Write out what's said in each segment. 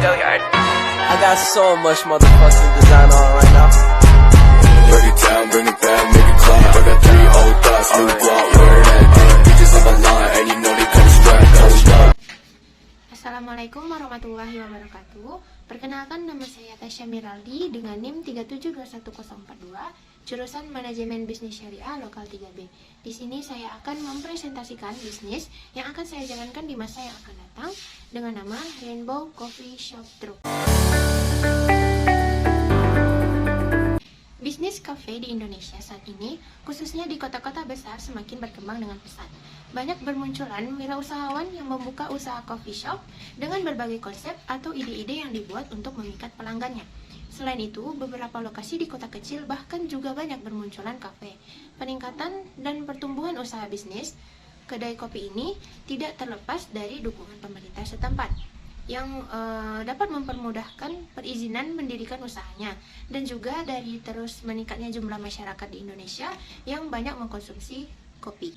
Billiard. I got so much motherfucking design on right now. Break it down, bring it back, make it clap. I got 3 old thoughts, new block, where that bitches on my line, and you know they come strap, hold up. Assalamualaikum warahmatullahi wabarakatuh. Perkenalkan, nama saya Tasya Miraldi dengan NIM 3721042, jurusan Manajemen Bisnis Syariah Lokal 3B. Di sini saya akan mempresentasikan bisnis yang akan saya jalankan di masa yang akan datang dengan nama Rainbow Coffee Shop Truck. Bisnis kafe di Indonesia saat ini, khususnya di kota-kota besar, semakin berkembang dengan pesat. Banyak bermunculan wirausahawan yang membuka usaha coffee shop dengan berbagai konsep atau ide-ide yang dibuat untuk memikat pelanggannya. Selain itu, beberapa lokasi di kota kecil bahkan juga banyak bermunculan kafe. Peningkatan dan pertumbuhan usaha bisnis kedai kopi ini tidak terlepas dari dukungan pemerintah setempat yang dapat mempermudahkan perizinan mendirikan usahanya, dan juga dari terus meningkatnya jumlah masyarakat di Indonesia yang banyak mengkonsumsi kopi.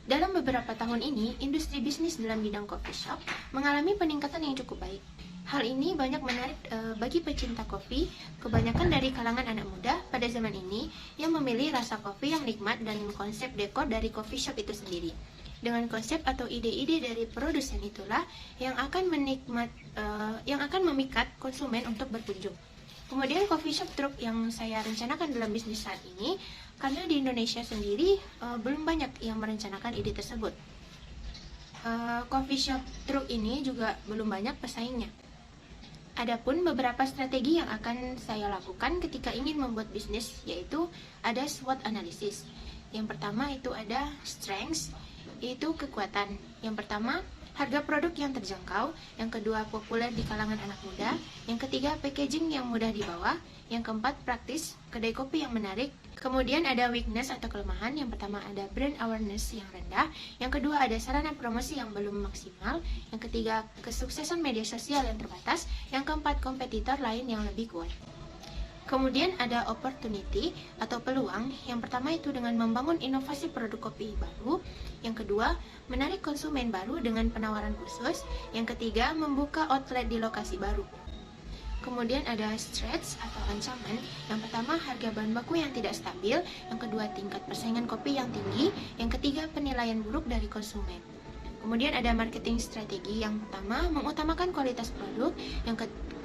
Dalam beberapa tahun ini, industri bisnis dalam bidang coffee shop mengalami peningkatan yang cukup baik. Hal ini banyak menarik bagi pecinta kopi, kebanyakan dari kalangan anak muda pada zaman ini yang memilih rasa kopi yang nikmat dan konsep dekor dari coffee shop itu sendiri. Dengan konsep atau ide-ide dari produsen itulah yang akan memikat konsumen untuk berkunjung. Kemudian coffee shop truck yang saya rencanakan dalam bisnis saat ini, karena di Indonesia sendiri belum banyak yang merencanakan ide tersebut. Coffee shop truck ini juga belum banyak pesaingnya. Adapun beberapa strategi yang akan saya lakukan ketika ingin membuat bisnis, yaitu ada SWOT analysis. Yang pertama itu ada strengths, yaitu kekuatan. Yang pertama, harga produk yang terjangkau. Yang kedua, populer di kalangan anak muda. Yang ketiga, packaging yang mudah dibawa. Yang keempat, praktis, kedai kopi yang menarik. Kemudian ada weakness atau kelemahan. Yang pertama ada brand awareness yang rendah. Yang kedua ada sarana promosi yang belum maksimal. Yang ketiga, kesuksesan media sosial yang terbatas. Yang keempat, kompetitor lain yang lebih kuat. Kemudian ada opportunity atau peluang. Yang pertama itu dengan membangun inovasi produk kopi baru. Yang kedua, menarik konsumen baru dengan penawaran khusus. Yang ketiga, membuka outlet di lokasi baru. Kemudian ada threats atau ancaman. Yang pertama, harga bahan baku yang tidak stabil. Yang kedua, tingkat persaingan kopi yang tinggi. Yang ketiga, penilaian buruk dari konsumen. Kemudian ada marketing strategi. Yang pertama, mengutamakan kualitas produk.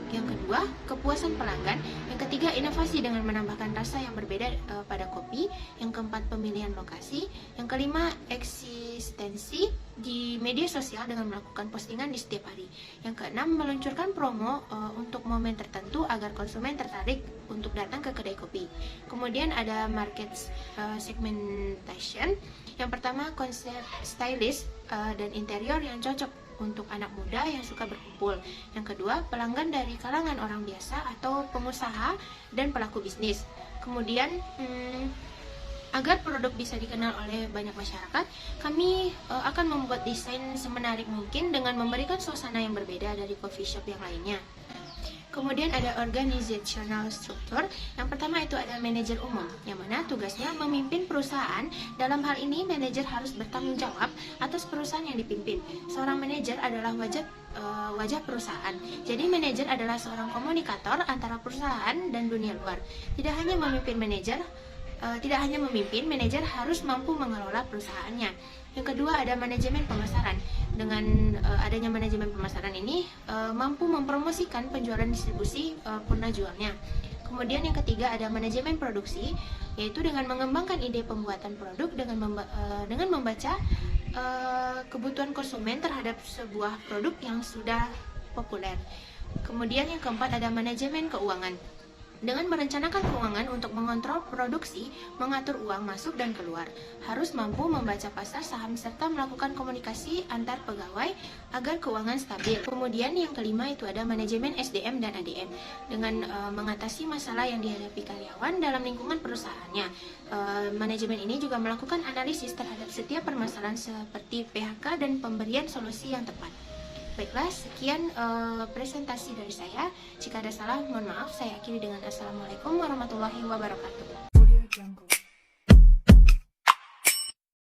Yang kedua, kepuasan pelanggan. Yang ketiga, inovasi dengan menambahkan rasa yang berbeda pada kopi. Yang keempat, pemilihan lokasi. Yang kelima, eksistensi di media sosial dengan melakukan postingan di setiap hari. Yang keenam, meluncurkan promo untuk momen tertentu agar konsumen tertarik untuk datang ke kedai kopi. Kemudian ada market segmentation. Yang pertama, konsep stylish dan interior yang cocok untuk anak muda yang suka berkumpul. Yang kedua, pelanggan dari kalangan orang biasa atau pengusaha dan pelaku bisnis. Kemudian, agar produk bisa dikenal oleh banyak masyarakat, kami akan membuat desain semenarik mungkin dengan memberikan suasana yang berbeda dari coffee shop yang lainnya. Kemudian ada organizational structure. Yang pertama itu ada manajer umum, yang mana tugasnya memimpin perusahaan. Dalam hal ini, manajer harus bertanggung jawab atas perusahaan yang dipimpin. Seorang manajer adalah wajah perusahaan. Jadi manajer adalah seorang komunikator antara perusahaan dan dunia luar. Tidak hanya memimpin, manajer harus mampu mengelola perusahaannya. Yang kedua ada manajemen pemasaran. Dengan adanya manajemen pemasaran ini mampu mempromosikan penjualan distribusi purna jualnya. Kemudian yang ketiga ada manajemen produksi, yaitu dengan mengembangkan ide pembuatan produk dengan membaca kebutuhan konsumen terhadap sebuah produk yang sudah populer. Kemudian yang keempat ada manajemen keuangan. Dengan merencanakan keuangan untuk mengontrol produksi, mengatur uang masuk dan keluar, harus mampu membaca pasar saham serta melakukan komunikasi antar pegawai agar keuangan stabil. Kemudian yang kelima itu ada manajemen SDM dan ADM. Dengan mengatasi masalah yang dihadapi karyawan dalam lingkungan perusahaannya. Manajemen ini juga melakukan analisis terhadap setiap permasalahan seperti PHK dan pemberian solusi yang tepat. Baiklah, sekian presentasi dari saya. Jika ada salah, mohon maaf. Saya akhiri dengan Assalamualaikum warahmatullahi wabarakatuh.